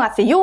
안녕하세요.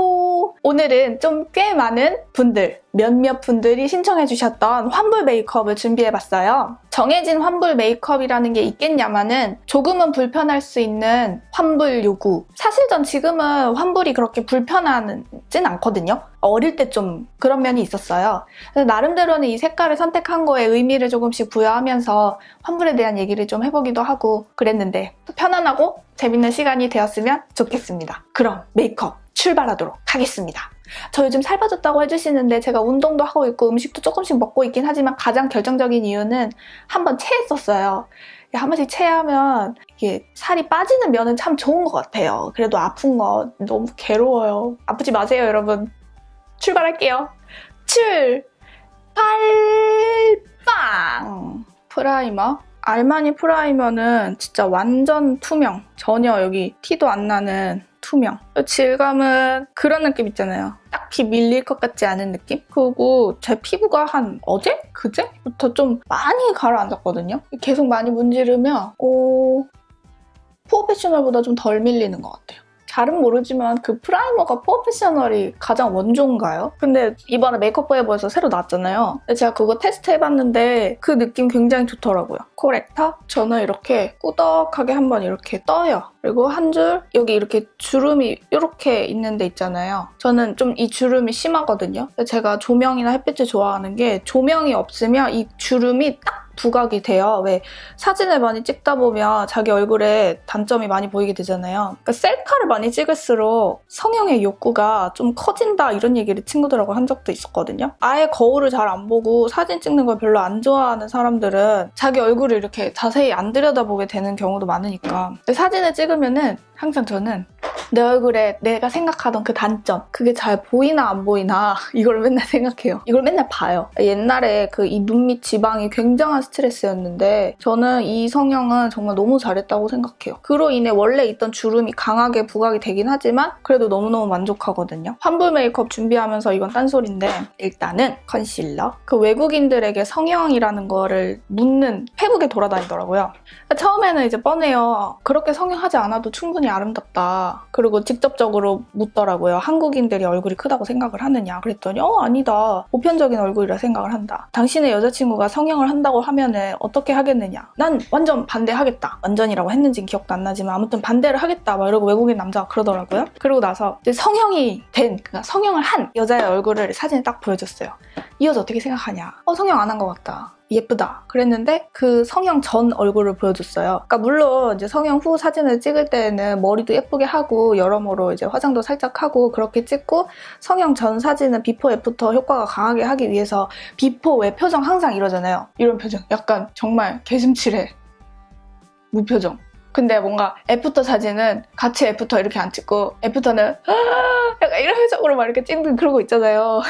오늘은 좀 꽤 많은 분들, 몇몇 분들이 신청해 주셨던 환불 메이크업을 준비해봤어요. 정해진 환불 메이크업이라는 게 있겠냐마는 조금은 불편할 수 있는 환불 요구. 사실 전 지금은 환불이 그렇게 불편하진 않거든요. 어릴 때 좀 그런 면이 있었어요. 그래서 나름대로는 이 색깔을 선택한 거에 의미를 조금씩 부여하면서 환불에 대한 얘기를 좀 해보기도 하고 그랬는데 편안하고 재밌는 시간이 되었으면 좋겠습니다. 그럼 메이크업 출발하도록 하겠습니다. 저 요즘 살 빠졌다고 해주시는데 제가 운동도 하고 있고 음식도 조금씩 먹고 있긴 하지만 가장 결정적인 이유는 한번 체했었어요. 한 번씩 체하면 이게 살이 빠지는 면은 참 좋은 것 같아요. 그래도 아픈 거 너무 괴로워요. 아프지 마세요, 여러분. 출발할게요. 출발빵! 프라이머. 알마니 프라이머는 진짜 완전 투명. 전혀 여기 티도 안 나는 투명. 질감은 그런 느낌 있잖아요. 딱히 밀릴 것 같지 않은 느낌? 그리고 제 피부가 한 어제? 그제부터 좀 많이 가라앉았거든요. 계속 많이 문지르면 프로페셔널보다 좀 덜 밀리는 것 같아요. 잘은 모르지만 그 프라이머가 프로페셔널이 가장 원조인가요? 근데 이번에 메이크업 포에버에서 새로 나왔잖아요. 제가 그거 테스트 해봤는데 그 느낌 굉장히 좋더라고요. 코렉터? 저는 이렇게 꾸덕하게 한번 이렇게 떠요. 그리고 한 줄 여기 이렇게 주름이 이렇게 있는 데 있잖아요. 저는 좀 이 주름이 심하거든요. 제가 조명이나 햇빛을 좋아하는 게 조명이 없으면 이 주름이 딱 부각이 돼요. 왜 사진을 많이 찍다 보면 자기 얼굴에 단점이 많이 보이게 되잖아요. 그러니까 셀카를 많이 찍을수록 성형의 욕구가 좀 커진다 이런 얘기를 친구들하고 한 적도 있었거든요. 아예 거울을 잘 안 보고 사진 찍는 걸 별로 안 좋아하는 사람들은 자기 얼굴을 이렇게 자세히 안 들여다보게 되는 경우도 많으니까 사진을 찍으면은 항상 저는 내 얼굴에 내가 생각하던 그 단점 그게 잘 보이나 안 보이나 이걸 맨날 생각해요. 이걸 맨날 봐요. 옛날에 그 이 눈 밑 지방이 굉장한 스트레스였는데 저는 이 성형은 정말 너무 잘했다고 생각해요. 그로 인해 원래 있던 주름이 강하게 부각이 되긴 하지만 그래도 너무너무 만족하거든요. 환불 메이크업 준비하면서 이건 딴소리인데 일단은 컨실러. 그 외국인들에게 성형이라는 거를 묻는 페북에 돌아다니더라고요. 처음에는 이제 뻔해요. 그렇게 성형하지 않아도 충분히 아름답다. 그리고 직접적으로 묻더라고요. 한국인들이 얼굴이 크다고 생각을 하느냐. 그랬더니 아니다. 보편적인 얼굴이라 생각을 한다. 당신의 여자친구가 성형을 한다고 하면은 어떻게 하겠느냐. 난 완전 반대하겠다. 완전이라고 했는지는 기억도 안 나지만 아무튼 반대를 하겠다. 막 이러고 외국인 남자가 그러더라고요. 그러고 나서 이제 성형이 된, 그러니까 성형을 한 여자의 얼굴을 사진에 딱 보여줬어요. 이 여자 어떻게 생각하냐. 성형 안 한 것 같다. 예쁘다. 그랬는데 그 성형 전 얼굴을 보여줬어요. 그러니까 물론 이제 성형 후 사진을 찍을 때는 머리도 예쁘게 하고 여러모로 이제 화장도 살짝 하고 그렇게 찍고 성형 전 사진은 비포 애프터 효과가 강하게 하기 위해서 비포 왜 표정 항상 이러잖아요. 이런 표정. 약간 정말 개슴츠레 무표정. 근데 뭔가 애프터 사진은 같이 애프터 이렇게 안 찍고 애프터는 약간 이런 표정으로 막 이렇게 찍는 그런 거 있잖아요.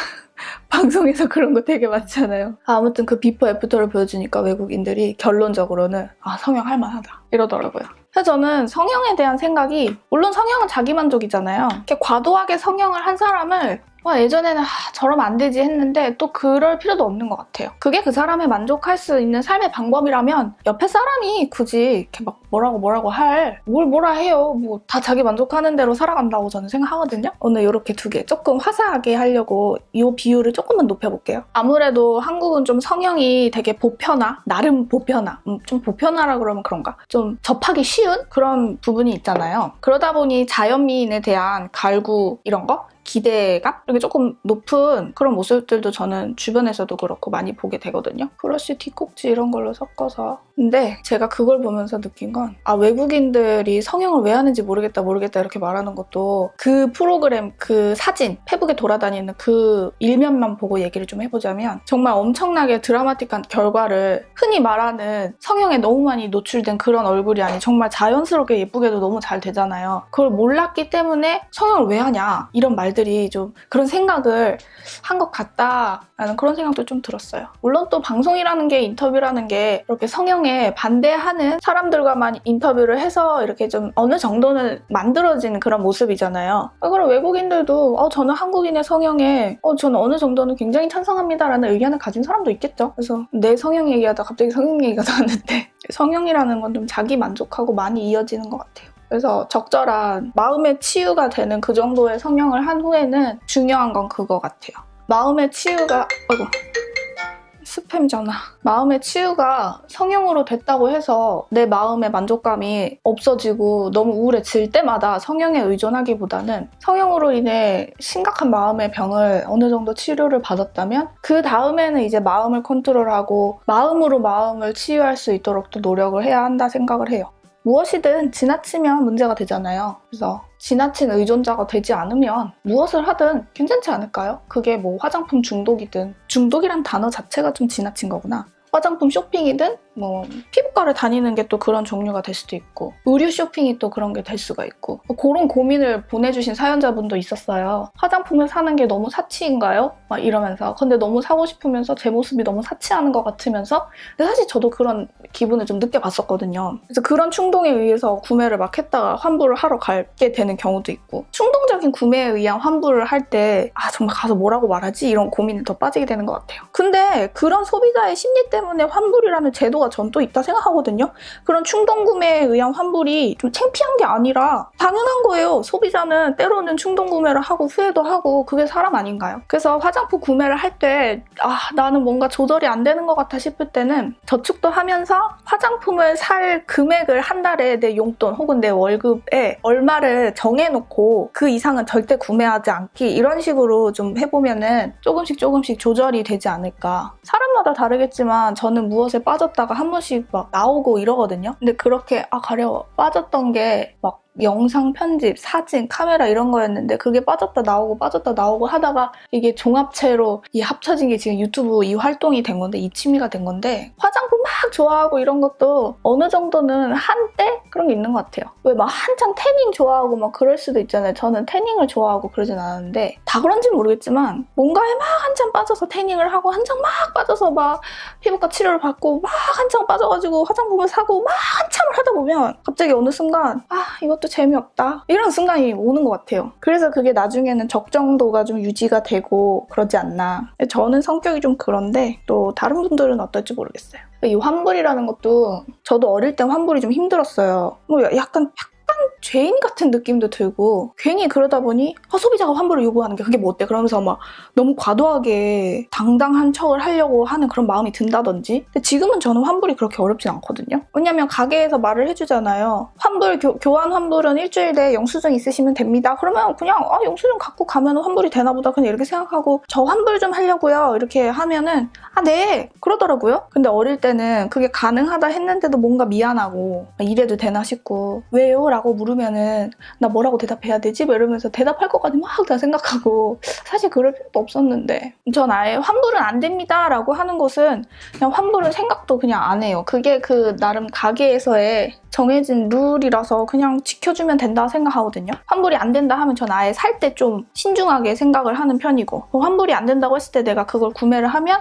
방송에서 그런 거 되게 많잖아요. 아무튼 그 비포 애프터를 보여주니까 외국인들이 결론적으로는 성형할 만하다 이러더라고요. 그래서 저는 성형에 대한 생각이 물론 성형은 자기만족이잖아요. 이렇게 과도하게 성형을 한 사람을 예전에는 저러면 안 되지 했는데 또 그럴 필요도 없는 것 같아요. 그게 그 사람이 만족할 수 있는 삶의 방법이라면 옆에 사람이 굳이 이렇게 막 뭐라고 할 뭘 뭐라 해요. 뭐 다 자기 만족하는 대로 살아간다고 저는 생각하거든요. 오늘 이렇게 두 개 조금 화사하게 하려고 이 비율을 조금만 높여볼게요. 아무래도 한국은 좀 성형이 되게 보편화, 나름 보편화, 좀 보편화라 그러면 그런가? 좀 접하기 쉬운 그런 부분이 있잖아요. 그러다 보니 자연미인에 대한 갈구 이런 거? 기대감? 이렇게 조금 높은 그런 모습들도 저는 주변에서도 그렇고 많이 보게 되거든요. 브러쉬, 뒷꼭지 이런 걸로 섞어서. 근데 제가 그걸 보면서 느낀 건 외국인들이 성형을 왜 하는지 모르겠다 이렇게 말하는 것도 그 프로그램, 그 사진, 페북에 돌아다니는 그 일면만 보고 얘기를 좀 해보자면 정말 엄청나게 드라마틱한 결과를 흔히 말하는 성형에 너무 많이 노출된 그런 얼굴이 아닌 정말 자연스럽게 예쁘게도 너무 잘 되잖아요. 그걸 몰랐기 때문에 성형을 왜 하냐 이런 말들이 좀 그런 생각을 한 것 같다라는 그런 생각도 좀 들었어요. 물론 또 방송이라는 게 인터뷰라는 게 이렇게 성형에 반대하는 사람들과만 인터뷰를 해서 이렇게 좀 어느 정도는 만들어진 그런 모습이잖아요. 그럼 외국인들도 저는 한국인의 성형에 저는 어느 정도는 굉장히 찬성합니다라는 의견을 가진 사람도 있겠죠. 그래서 내 성형 얘기하다 갑자기 성형 얘기가 나왔는데 성형이라는 건 좀 자기 만족하고 많이 이어지는 것 같아요. 그래서 적절한 마음의 치유가 되는 그 정도의 성형을 한 후에는 중요한 건 그거 같아요. 마음의 치유가 스팸 전화. 마음의 치유가 성형으로 됐다고 해서 내 마음의 만족감이 없어지고 너무 우울해질 때마다 성형에 의존하기보다는 성형으로 인해 심각한 마음의 병을 어느 정도 치료를 받았다면 그 다음에는 이제 마음을 컨트롤하고 마음으로 마음을 치유할 수 있도록 또 노력을 해야 한다 생각을 해요. 무엇이든 지나치면 문제가 되잖아요. 그래서 지나친 의존자가 되지 않으면 무엇을 하든 괜찮지 않을까요? 그게 뭐 화장품 중독이든, 중독이란 단어 자체가 좀 지나친 거구나. 화장품 쇼핑이든 뭐 피부과를 다니는 게 또 그런 종류가 될 수도 있고, 의류 쇼핑이 또 그런 게 될 수가 있고, 그런 고민을 보내주신 사연자분도 있었어요. 화장품을 사는 게 너무 사치인가요? 막 이러면서. 근데 너무 사고 싶으면서 제 모습이 너무 사치하는 것 같으면서, 근데 사실 저도 그런 기분을 좀 느껴봤었거든요. 그래서 그런 충동에 의해서 구매를 막 했다가 환불을 하러 가게 되는 경우도 있고, 충동적인 구매에 의한 환불을 할 때 정말 가서 뭐라고 말하지? 이런 고민에 더 빠지게 되는 것 같아요. 근데 그런 소비자의 심리 때문에 환불이라는 제도가 전 또 있다 생각하거든요. 그런 충동 구매에 의한 환불이 좀 창피한 게 아니라 당연한 거예요. 소비자는 때로는 충동 구매를 하고 후회도 하고, 그게 사람 아닌가요? 그래서 화장품 구매를 할 때 나는 뭔가 조절이 안 되는 것 같아 싶을 때는 저축도 하면서 화장품을 살 금액을 한 달에 내 용돈 혹은 내 월급에 얼마를 정해놓고 그 이상은 절대 구매하지 않기, 이런 식으로 좀 해보면은 조금씩 조절이 되지 않을까. 사람마다 다르겠지만 저는 무엇에 빠졌다가 한 번씩 막 나오고 이러거든요. 근데 그렇게 가려 빠졌던 게 막 영상 편집, 사진, 카메라 이런 거였는데 그게 빠졌다 나오고 하다가 이게 종합체로 합쳐진 게 지금 유튜브 이 활동이 된 건데, 이 취미가 된 건데, 화장품 막 좋아하고 이런 것도 어느 정도는 한때 그런 게 있는 것 같아요. 왜 막 한창 태닝 좋아하고 막 그럴 수도 있잖아요. 저는 태닝을 좋아하고 그러진 않았는데, 다 그런지는 모르겠지만 뭔가에 막 한창 빠져서 태닝을 하고, 한창 막 빠져서 막 피부과 치료를 받고, 막 한창 빠져가지고 화장품을 사고 막 한참을 하다 보면 갑자기 어느 순간 이것도 재미없다, 이런 순간이 오는 것 같아요. 그래서 그게 나중에는 적정도가 좀 유지가 되고 그러지 않나. 저는 성격이 좀 그런데 또 다른 분들은 어떨지 모르겠어요. 이 환불이라는 것도 저도 어릴 때 환불이 좀 힘들었어요. 약간 죄인 같은 느낌도 들고, 괜히 그러다 보니 소비자가 환불을 요구하는 게 그게 뭐 어때? 그러면서 막 너무 과도하게 당당한 척을 하려고 하는 그런 마음이 든다든지. 근데 지금은 저는 환불이 그렇게 어렵진 않거든요. 왜냐면 가게에서 말을 해주잖아요. 환불, 교환 환불은 일주일 내에 영수증 있으시면 됩니다. 그러면 그냥 영수증 갖고 가면 환불이 되나 보다, 그냥 이렇게 생각하고 저 환불 좀 하려고요 이렇게 하면은 네 그러더라고요. 근데 어릴 때는 그게 가능하다 했는데도 뭔가 미안하고 이래도 되나 싶고, 왜요? 라고 물으면은 나 뭐라고 대답해야 되지? 이러면서 대답할 것까지 막 다 생각하고, 사실 그럴 필요도 없었는데, 전 아예 환불은 안 됩니다 라고 하는 것은 그냥 환불은 생각도 그냥 안 해요. 그게 그 나름 가게에서의 정해진 룰이라서 그냥 지켜주면 된다 생각하거든요. 환불이 안 된다 하면 전 아예 살 때 좀 신중하게 생각을 하는 편이고, 환불이 안 된다고 했을 때 내가 그걸 구매를 하면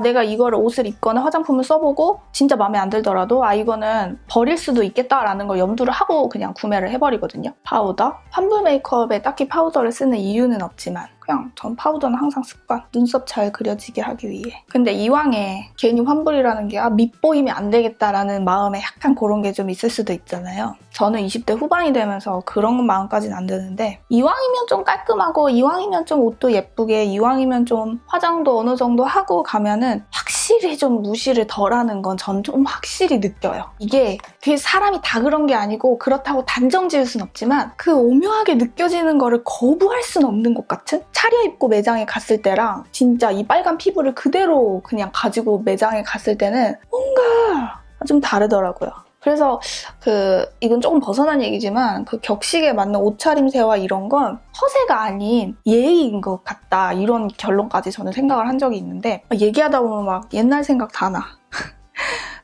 내가 이거를 옷을 입거나 화장품을 써보고 진짜 마음에 안 들더라도 이거는 버릴 수도 있겠다라는 걸 염두를 하고 그냥 구매를 해버리거든요. 파우더? 환불 메이크업에 딱히 파우더를 쓰는 이유는 없지만 그냥 전 파우더는 항상 습관. 눈썹 잘 그려지게 하기 위해. 근데 이왕에 괜히 환불이라는 게 밉보이면 안 되겠다라는 마음에 약간 그런 게 좀 있을 수도 있잖아요. 저는 20대 후반이 되면서 그런 마음까지는 안 드는데, 이왕이면 좀 깔끔하고, 이왕이면 좀 옷도 예쁘게, 이왕이면 좀 화장도 어느 정도 하고 가면은 확실히 좀 무시를 덜하는 건 전 좀 확실히 느껴요. 이게 그게 사람이 다 그런 게 아니고 그렇다고 단정 지을 순 없지만 그 오묘하게 느껴지는 거를 거부할 순 없는 것 같은? 차려입고 매장에 갔을 때랑 진짜 이 빨간 피부를 그대로 그냥 가지고 매장에 갔을 때는 뭔가 좀 다르더라고요. 그래서 이건 조금 벗어난 얘기지만 그 격식에 맞는 옷차림새와 이런 건 허세가 아닌 예의인 것 같다, 이런 결론까지 저는 생각을 한 적이 있는데, 얘기하다 보면 막 옛날 생각 다 나.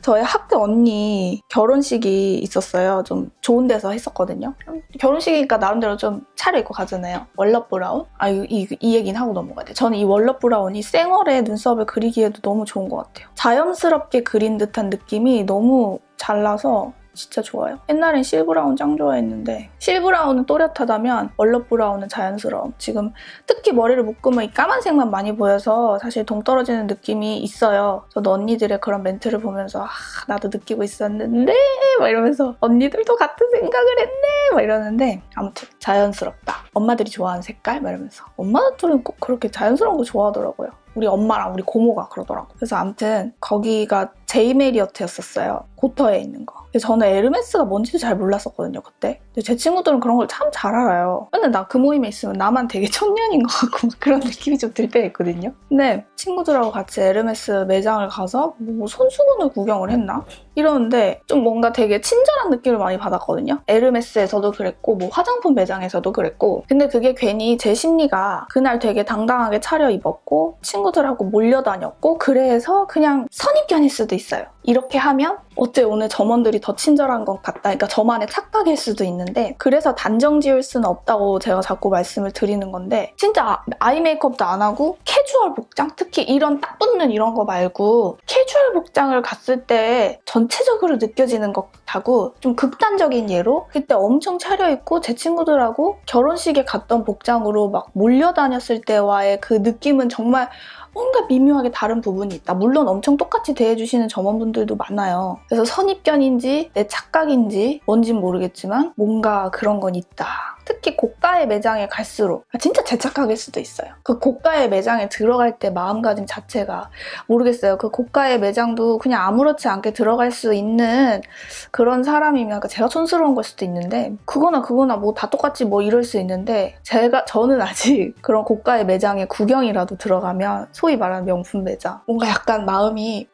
저희 학교 언니 결혼식이 있었어요. 좀 좋은 데서 했었거든요. 결혼식이니까 나름대로 좀 차려입고 가잖아요. 월럽 브라운? 이 얘기는 하고 넘어가야 돼. 저는 이 월럽 브라운이 쌩얼에 눈썹을 그리기에도 너무 좋은 것 같아요. 자연스럽게 그린 듯한 느낌이 너무 잘 나서 진짜 좋아요. 옛날엔 실브라운 짱 좋아했는데 실브라운은 또렷하다면 월럽 브라운은 자연스러움. 지금 특히 머리를 묶으면 이 까만색만 많이 보여서 사실 동떨어지는 느낌이 있어요. 저도 언니들의 그런 멘트를 보면서 나도 느끼고 있었는데 막 이러면서 언니들도 같은 생각을 했네 막 이러는데 아무튼 자연스럽다. 엄마들이 좋아하는 색깔? 막 이러면서 엄마들은 꼭 그렇게 자연스러운 거 좋아하더라고요. 우리 엄마랑 우리 고모가 그러더라고요. 그래서 아무튼 거기가 제이메리어트였었어요. 고터에 있는 거. 근데 저는 에르메스가 뭔지도 잘 몰랐었거든요, 그때. 근데 제 친구들은 그런 걸 참 잘 알아요. 근데 나 그 모임에 있으면 나만 되게 청년인 것 같고 그런 느낌이 좀 들 때가 있거든요. 근데 친구들하고 같이 에르메스 매장을 가서 뭐 손수건을 구경을 했나? 이러는데 좀 뭔가 되게 친절한 느낌을 많이 받았거든요. 에르메스에서도 그랬고 뭐 화장품 매장에서도 그랬고 근데 그게 괜히 제 심리가 그날 되게 당당하게 차려입었고 친구들하고 몰려다녔고 그래서 그냥 선입견일 수도 있어요. 이렇게 하면 어째 오늘 점원들이 더 친절한 것 같다. 그러니까 저만의 착각일 수도 있는데 그래서 단정 지을 수는 없다고 제가 자꾸 말씀을 드리는 건데 진짜 아이 메이크업도 안 하고 캐주얼 복장? 특히 이런 딱 붙는 이런 거 말고 캐주얼 복장을 갔을 때 전체적으로 느껴지는 것하고 좀 극단적인 예로 그때 엄청 차려입고 제 친구들하고 결혼식에 갔던 복장으로 막 몰려다녔을 때와의 그 느낌은 정말 뭔가 미묘하게 다른 부분이 있다. 물론 엄청 똑같이 대해주시는 점원분들도 많아요. 그래서 선입견인지 내 착각인지 뭔진 모르겠지만 뭔가 그런 건 있다. 특히 고가의 매장에 갈수록 진짜 제 착각일 수도 있어요. 그 고가의 매장에 들어갈 때 마음가짐 자체가 모르겠어요. 그 고가의 매장도 그냥 아무렇지 않게 들어갈 수 있는 그런 사람이면 제가 촌스러운 걸 수도 있는데 그거나 뭐 다 똑같지 뭐 이럴 수 있는데 저는 아직 그런 고가의 매장에 구경이라도 들어가면 소위 말하는 명품 매장 뭔가 약간 마음이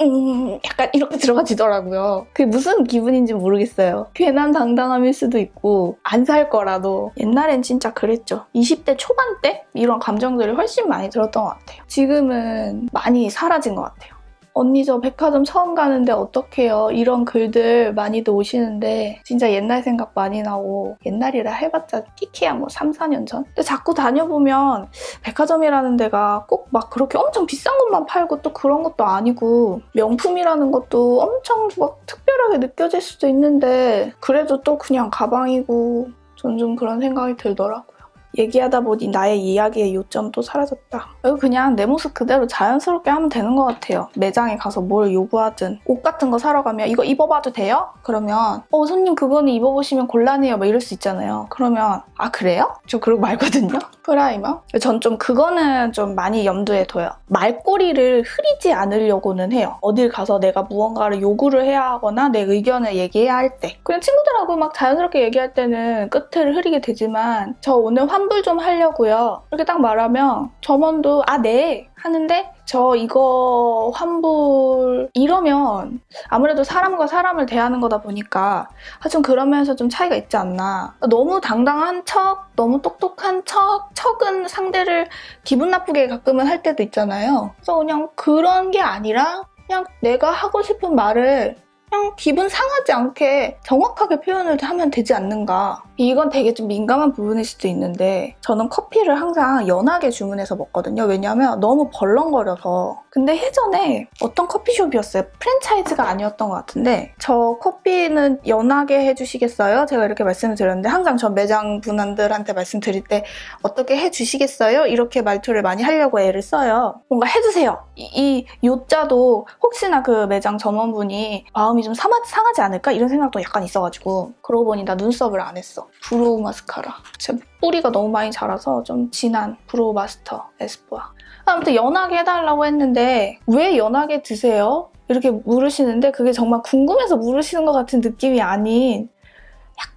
약간 이렇게 들어가지더라고요. 그게 무슨 기분인지 모르겠어요. 괜한 당당함일 수도 있고 안 살 거라도 옛날엔 진짜 그랬죠. 20대 초반 때 이런 감정들이 훨씬 많이 들었던 것 같아요. 지금은 많이 사라진 것 같아요. 언니 저 백화점 처음 가는데 어떡해요? 이런 글들 많이들 오시는데 진짜 옛날 생각 많이 나고 옛날이라 해봤자 끼키야 뭐 3, 4년 전? 근데 자꾸 다녀보면 백화점이라는 데가 꼭 막 그렇게 엄청 비싼 것만 팔고 또 그런 것도 아니고 명품이라는 것도 엄청 막 특별하게 느껴질 수도 있는데 그래도 또 그냥 가방이고 전 좀 그런 생각이 들더라고요. 얘기하다 보니 나의 이야기의 요점도 사라졌다. 그냥 내 모습 그대로 자연스럽게 하면 되는 것 같아요. 매장에 가서 뭘 요구하든 옷 같은 거 사러 가면 이거 입어봐도 돼요? 그러면 손님 그거는 입어보시면 곤란해요 막 이럴 수 있잖아요. 그러면 아 그래요? 저 그러고 말거든요. 프라이머? 전 좀 그거는 좀 많이 염두에 둬요. 말꼬리를 흐리지 않으려고는 해요. 어딜 가서 내가 무언가를 요구를 해야 하거나 내 의견을 얘기해야 할 때 그냥 친구들하고 막 자연스럽게 얘기할 때는 끝을 흐리게 되지만 저 오늘 환불 좀 하려고요. 이렇게 딱 말하면 점원도 아 네 하는데 저 이거 환불 이러면 아무래도 사람과 사람을 대하는 거다 보니까 좀 그러면서 좀 차이가 있지 않나. 너무 당당한 척, 너무 똑똑한 척은 상대를 기분 나쁘게 가끔은 할 때도 있잖아요. 그래서 그냥 그런 게 아니라 그냥 내가 하고 싶은 말을 그냥 기분 상하지 않게 정확하게 표현을 하면 되지 않는가. 이건 되게 좀 민감한 부분일 수도 있는데 저는 커피를 항상 연하게 주문해서 먹거든요. 왜냐하면 너무 벌렁거려서. 근데 예전에 어떤 커피숍이었어요. 프랜차이즈가 아니었던 것 같은데 저 커피는 연하게 해주시겠어요? 제가 이렇게 말씀을 드렸는데 항상 전 매장 분들한테 말씀드릴 때 어떻게 해주시겠어요? 이렇게 말투를 많이 하려고 애를 써요. 뭔가 해주세요. 이 요자도 혹시나 그 매장 점원분이 마음이 좀 상하지 않을까? 이런 생각도 약간 있어가지고 그러고 보니 나 눈썹을 안 했어. 브로우 마스카라. 제 뿌리가 너무 많이 자라서 좀 진한 브로우 마스터 에스쁘아. 아무튼 연하게 해달라고 했는데 왜 연하게 드세요? 이렇게 물으시는데 그게 정말 궁금해서 물으시는 것 같은 느낌이 아닌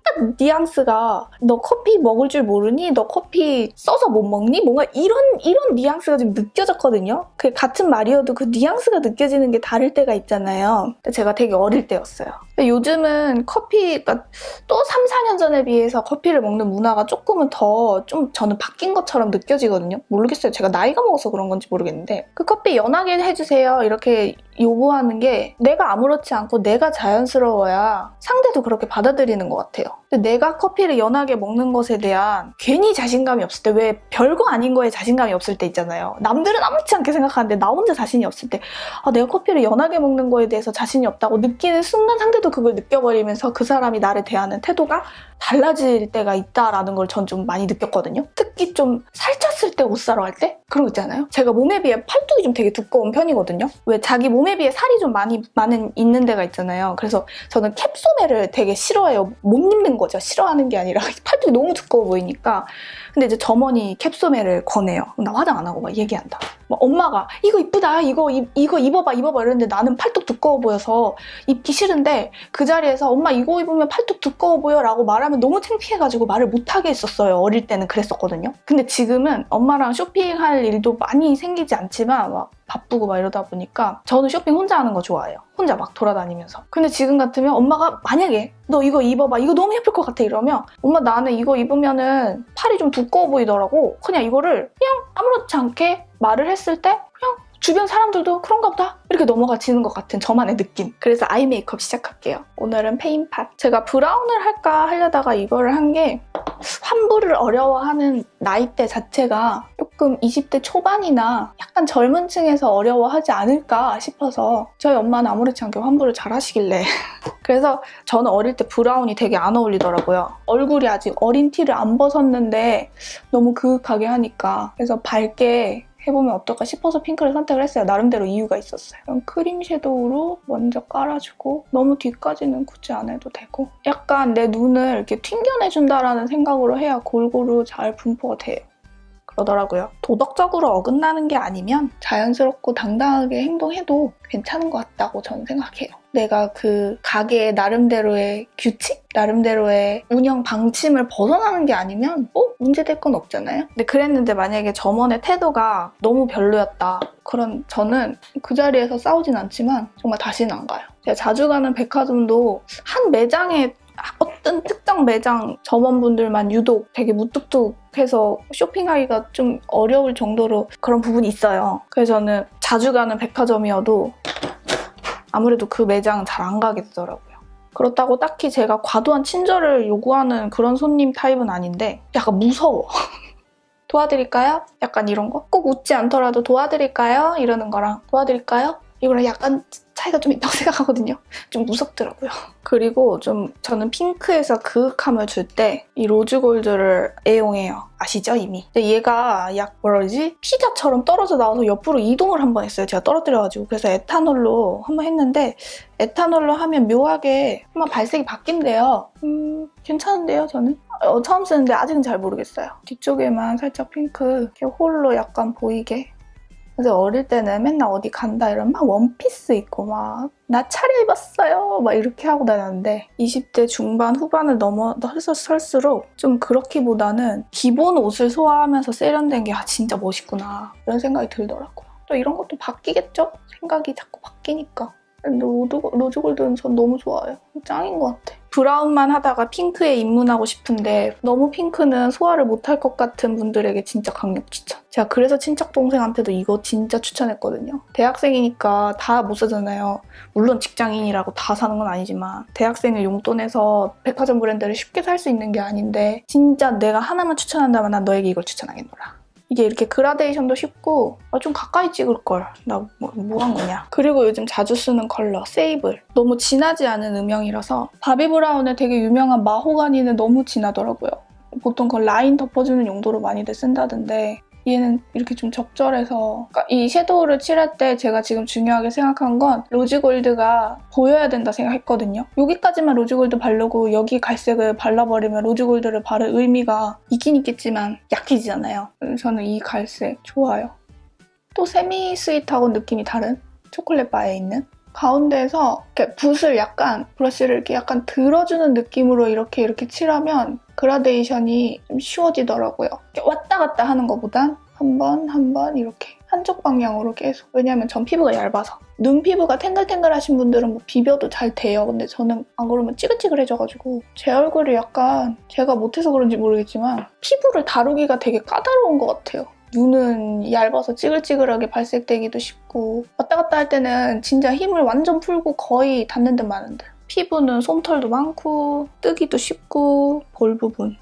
약간 뉘앙스가 너 커피 먹을 줄 모르니? 너 커피 써서 못 먹니? 뭔가 이런 뉘앙스가 좀 느껴졌거든요. 그 같은 말이어도 그 뉘앙스가 느껴지는 게 다를 때가 있잖아요. 제가 되게 어릴 때였어요. 요즘은 커피가 또 3, 4년 전에 비해서 커피를 먹는 문화가 조금은 더 좀 저는 바뀐 것처럼 느껴지거든요. 모르겠어요. 제가 나이가 먹어서 그런 건지 모르겠는데 그 커피 연하게 해주세요. 이렇게 요구하는 게 내가 아무렇지 않고 내가 자연스러워야 상대도 그렇게 받아들이는 것 같아요. 근데 내가 커피를 연하게 먹는 것에 대한 괜히 자신감이 없을 때, 왜 별거 아닌 거에 자신감이 없을 때 있잖아요. 남들은 아무렇지 않게 생각하는데 나 혼자 자신이 없을 때 내가 커피를 연하게 먹는 거에 대해서 자신이 없다고 느끼는 순간 상대도 그걸 느껴버리면서 그 사람이 나를 대하는 태도가 달라질 때가 있다라는 걸 전 좀 많이 느꼈거든요. 특히 좀 살쪘을 때 옷 사러 갈 때 그런 거 있잖아요. 제가 몸에 비해 팔뚝이 좀 되게 두꺼운 편이거든요. 왜 자기 몸에 비해 살이 좀 많은 있는 데가 있잖아요. 그래서 저는 캡소매를 되게 싫어해요. 못 입는 거죠. 싫어하는 게 아니라 팔뚝이 너무 두꺼워 보이니까. 근데 이제 점원이 캡소매를 권해요. 나 화장 안 하고 막 얘기한다. 막 엄마가 이거 이쁘다, 이거 입어봐 이러는데 나는 팔뚝 두꺼워 보여서 입기 싫은데 그 자리에서 엄마 이거 입으면 팔뚝 두꺼워 보여 라고 말하면 너무 창피해가지고 말을 못하게 했었어요. 어릴 때는 그랬었거든요. 근데 지금은 엄마랑 쇼핑할 일도 많이 생기지 않지만 막 바쁘고 막 이러다 보니까 저는 쇼핑 혼자 하는 거 좋아해요. 혼자 막 돌아다니면서. 근데 지금 같으면 엄마가 만약에 너 이거 입어봐, 이거 너무 예쁠 것 같아 이러면 엄마 나는 이거 입으면은 팔이 좀 두꺼워 보이더라고. 그냥 이거를 그냥 아무렇지 않게 말을 했을 때 그냥 주변 사람들도 그런가 보다 이렇게 넘어가지는 것 같은 저만의 느낌. 그래서 아이 메이크업 시작할게요. 오늘은 페인팟. 제가 브라운을 할까 하려다가 이거를 한 게 환불을 어려워하는 나이대 자체가 조금 20대 초반이나 약간 젊은 층에서 어려워하지 않을까 싶어서 저희 엄마는 아무렇지 않게 환불을 잘 하시길래 그래서 저는 어릴 때 브라운이 되게 안 어울리더라고요. 얼굴이 아직 어린 티를 안 벗었는데 너무 그윽하게 하니까 그래서 밝게 해보면 어떨까 싶어서 핑크를 선택을 했어요. 나름대로 이유가 있었어요. 크림 섀도우로 먼저 깔아주고 너무 뒤까지는 굳이 안 해도 되고 약간 내 눈을 이렇게 튕겨내준다라는 생각으로 해야 골고루 잘 분포가 돼요. 그러더라고요. 도덕적으로 어긋나는 게 아니면 자연스럽고 당당하게 행동해도 괜찮은 것 같다고 저는 생각해요. 내가 그 가게의 나름대로의 규칙? 나름대로의 운영 방침을 벗어나는 게 아니면 문제될 건 없잖아요. 근데 그랬는데 만약에 점원의 태도가 너무 별로였다. 그럼 저는 그 자리에서 싸우진 않지만 정말 다시는 안 가요. 제가 자주 가는 백화점도 한 매장에 어떤 특정 매장 점원분들만 유독 되게 무뚝뚝해서 쇼핑하기가 좀 어려울 정도로 그런 부분이 있어요. 그래서 저는 자주 가는 백화점이어도 아무래도 그 매장은 잘 안 가게 되더라고요. 그렇다고 딱히 제가 과도한 친절을 요구하는 그런 손님 타입은 아닌데 약간 무서워. 도와드릴까요? 약간 이런 거? 꼭 웃지 않더라도 도와드릴까요? 이러는 거랑 도와드릴까요? 이거랑 약간 차이가 좀 있다고 생각하거든요. 좀 무섭더라고요. 그리고 좀 저는 핑크에서 그윽함을 줄 때 이 로즈골드를 애용해요. 아시죠 이미? 근데 얘가 약 뭐라 그러지? 피자처럼 떨어져 나와서 옆으로 이동을 한번 했어요. 제가 떨어뜨려가지고. 그래서 에탄올로 한번 했는데 에탄올로 하면 묘하게 한번 발색이 바뀐대요. 괜찮은데요 저는? 처음 쓰는데 아직은 잘 모르겠어요. 뒤쪽에만 살짝 핑크 이렇게 홀로 약간 보이게. 그래서 어릴 때는 맨날 어디 간다 이러면 막 원피스 입고 막 나 차려입었어요 막 이렇게 하고 다녔는데 20대 중반 후반을 설수록 좀 그렇기보다는 기본 옷을 소화하면서 세련된 게 진짜 멋있구나 이런 생각이 들더라고요. 또 이런 것도 바뀌겠죠? 생각이 자꾸 바뀌니까. 근데 로즈골드는 전 너무 좋아요. 짱인 것 같아. 브라운만 하다가 핑크에 입문하고 싶은데 너무 핑크는 소화를 못할 것 같은 분들에게 진짜 강력 추천. 제가 그래서 친척 동생한테도 이거 진짜 추천했거든요. 대학생이니까 다 못 사잖아요. 물론 직장인이라고 다 사는 건 아니지만 대학생을 용돈에서 백화점 브랜드를 쉽게 살 수 있는 게 아닌데 진짜 내가 하나만 추천한다면 난 너에게 이걸 추천하겠노라. 이게 이렇게 그라데이션도 쉽고 좀 가까이 찍을걸. 나 뭐 한 거냐. 그리고 요즘 자주 쓰는 컬러 세이블. 너무 진하지 않은 음영이라서 바비 브라운의 되게 유명한 마호가니는 너무 진하더라고요. 보통 그걸 라인 덮어주는 용도로 많이들 쓴다던데 얘는 이렇게 좀 적절해서 그러니까 이 섀도우를 칠할 때 제가 지금 중요하게 생각한 건 로즈골드가 보여야 된다 생각했거든요. 여기까지만 로즈골드 바르고 여기 갈색을 발라버리면 로즈골드를 바를 의미가 있긴 있겠지만 약해지잖아요. 저는 이 갈색 좋아요. 또 세미 스윗하고 느낌이 다른 초콜릿 바에 있는 가운데에서 이렇게 붓을 약간 브러쉬를 이렇게 약간 들어주는 느낌으로 이렇게 칠하면 그라데이션이 좀 쉬워지더라고요. 이렇게 왔다 갔다 하는 것보단 한 번 이렇게 한쪽 방향으로 계속. 왜냐면 전 피부가 얇아서. 눈 피부가 탱글탱글하신 분들은 뭐 비벼도 잘 돼요. 근데 저는 안 그러면 찌글찌글해져가지고 제 얼굴이 약간 제가 못해서 그런지 모르겠지만 피부를 다루기가 되게 까다로운 것 같아요. 눈은 얇아서 찌글찌글하게 발색되기도 쉽고 왔다 갔다 할 때는 진짜 힘을 완전 풀고 거의 닿는 듯 마는 듯. 피부는 솜털도 많고 뜨기도 쉽고 볼 부분,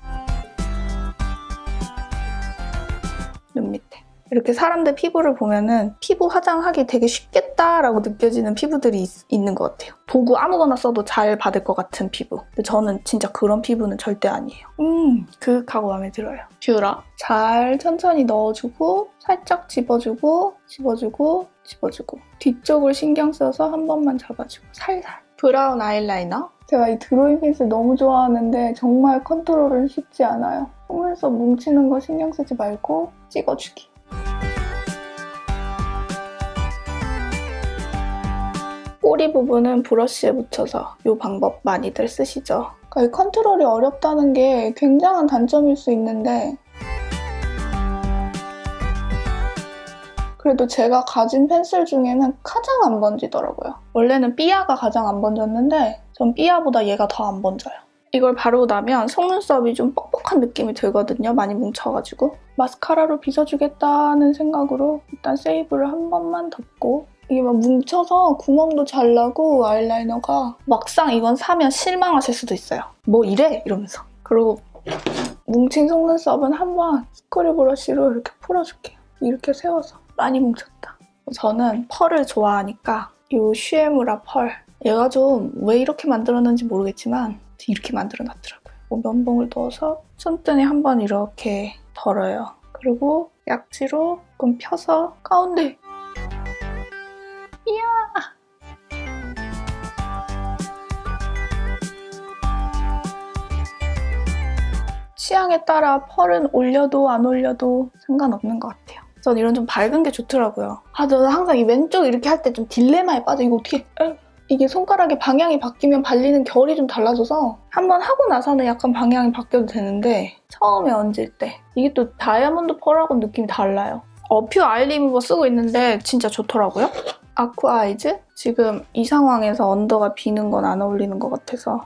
눈 밑에 이렇게 사람들 피부를 보면은 피부 화장하기 되게 쉽겠다라고 느껴지는 피부들이 있는 것 같아요. 도구 아무거나 써도 잘 받을 것 같은 피부. 근데 저는 진짜 그런 피부는 절대 아니에요. 그윽하고 마음에 들어요. 뷰러 잘 천천히 넣어주고 살짝 집어주고 뒤쪽을 신경 써서 한 번만 잡아주고 살살. 브라운 아이라이너. 제가 이 드로잉 펜슬 너무 좋아하는데 정말 컨트롤은 쉽지 않아요. 속눈썹 뭉치는 거 신경 쓰지 말고 찍어주기. 꼬리 부분은 브러쉬에 묻혀서 이 방법 많이들 쓰시죠. 그러니까 이 컨트롤이 어렵다는 게 굉장한 단점일 수 있는데 그래도 제가 가진 펜슬 중에는 가장 안 번지더라고요. 원래는 삐아가 가장 안 번졌는데 전 삐아보다 얘가 더 안 번져요. 이걸 바르고 나면 속눈썹이 좀 뻑뻑한 느낌이 들거든요. 많이 뭉쳐가지고. 마스카라로 빗어주겠다는 생각으로 일단 세이브를 한 번만 덮고 이게 막 뭉쳐서 구멍도 잘 나고 아이라이너가 막상 이건 사면 실망하실 수도 있어요. 뭐 이래? 이러면서. 그리고 뭉친 속눈썹은 한번 스크류 브러쉬로 이렇게 풀어줄게요. 이렇게 세워서. 많이 뭉쳤다. 저는 펄을 좋아하니까 이 슈에무라 펄. 얘가 좀 왜 이렇게 만들었는지 모르겠지만 이렇게 만들어놨더라고요. 면봉을 넣어서 손등에 한번 이렇게 덜어요. 그리고 약지로 조금 펴서 가운데 이야! 취향에 따라 펄은 올려도 안 올려도 상관없는 것 같아요. 전 이런 좀 밝은 게 좋더라고요. 저는 항상 이 왼쪽 이렇게 할 때 좀 딜레마에 빠져. 이거 어떻게... 이게 손가락의 방향이 바뀌면 발리는 결이 좀 달라져서 한번 하고 나서는 약간 방향이 바뀌어도 되는데 처음에 얹을 때 이게 또 다이아몬드 펄하고는 느낌이 달라요. 어퓨 아이 리무버 쓰고 있는데 진짜 좋더라고요. 아쿠아 아이즈? 지금 이 상황에서 언더가 비는 건 안 어울리는 것 같아서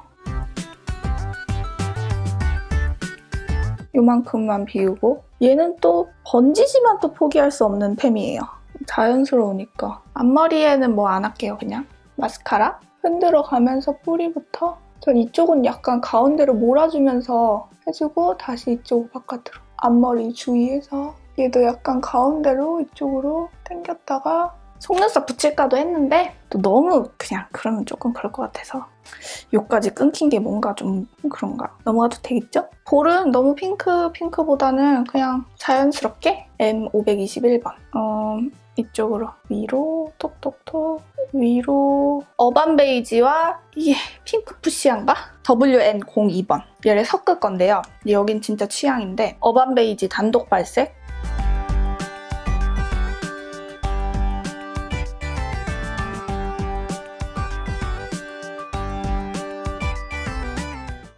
요만큼만 비우고 얘는 또 번지지만 또 포기할 수 없는 템이에요. 자연스러우니까. 앞머리에는 뭐 안 할게요. 그냥 마스카라 흔들어 가면서 뿌리부터 전 이쪽은 약간 가운데로 몰아주면서 해주고 다시 이쪽 바깥으로 앞머리 주위에서 얘도 약간 가운데로 이쪽으로 당겼다가 속눈썹 붙일까도 했는데 또 너무 그냥 그러면 조금 그럴 것 같아서 여기까지 끊긴 게 뭔가 좀 그런가? 넘어가도 되겠죠? 볼은 너무 핑크보다는 그냥 자연스럽게 M521번 이쪽으로 위로 톡톡톡 위로 어반 베이지와 이게 핑크 푸시한가? WN02번 얘를 섞을 건데요. 여긴 진짜 취향인데 어반 베이지 단독 발색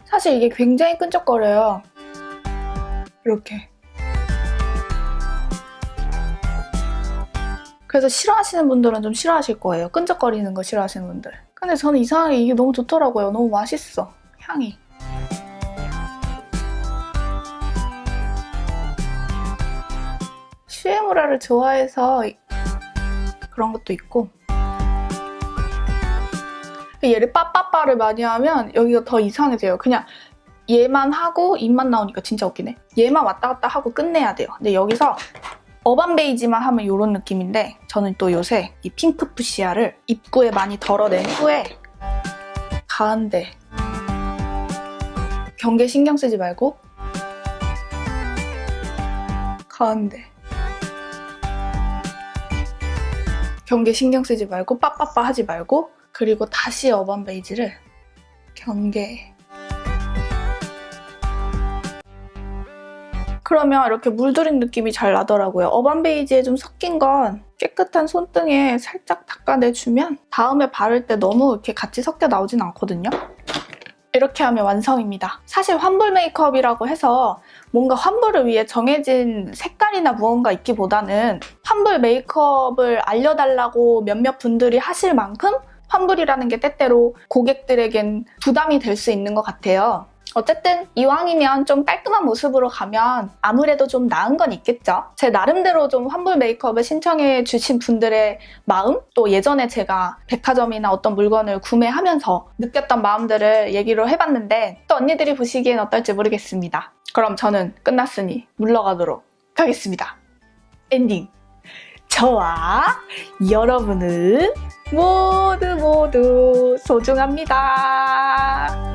사실 이게 굉장히 끈적거려요. 이렇게. 그래서 싫어하시는 분들은 좀 싫어하실 거예요. 끈적거리는 거 싫어하시는 분들. 근데 저는 이상하게 이게 너무 좋더라고요. 너무 맛있어. 향이. 슈에무라를 좋아해서 그런 것도 있고 얘를 빠빠빠를 많이 하면 여기가 더 이상해져요. 그냥 얘만 하고 입만 나오니까 진짜 웃기네. 얘만 왔다 갔다 하고 끝내야 돼요. 근데 여기서 어반 베이지만 하면 이런 느낌인데 저는 또 요새 이 핑크 푸시아를 입구에 많이 덜어낸 후에 가운데 경계 신경 쓰지 말고 가운데 경계 신경 쓰지 말고 빠빠빠 하지 말고 그리고 다시 어반 베이지를 경계 그러면 이렇게 물들인 느낌이 잘 나더라고요. 어반 베이지에 좀 섞인 건 깨끗한 손등에 살짝 닦아내주면 다음에 바를 때 너무 이렇게 같이 섞여 나오진 않거든요. 이렇게 하면 완성입니다. 사실 환불 메이크업이라고 해서 뭔가 환불을 위해 정해진 색깔이나 무언가 있기보다는 환불 메이크업을 알려달라고 몇몇 분들이 하실 만큼 환불이라는 게 때때로 고객들에겐 부담이 될 수 있는 것 같아요. 어쨌든 이왕이면 좀 깔끔한 모습으로 가면 아무래도 좀 나은 건 있겠죠. 제 나름대로 좀 환불 메이크업을 신청해 주신 분들의 마음, 또 예전에 제가 백화점이나 어떤 물건을 구매하면서 느꼈던 마음들을 얘기를 해봤는데 또 언니들이 보시기엔 어떨지 모르겠습니다. 그럼 저는 끝났으니 물러가도록 하겠습니다. 엔딩. 저와 여러분은 모두 소중합니다.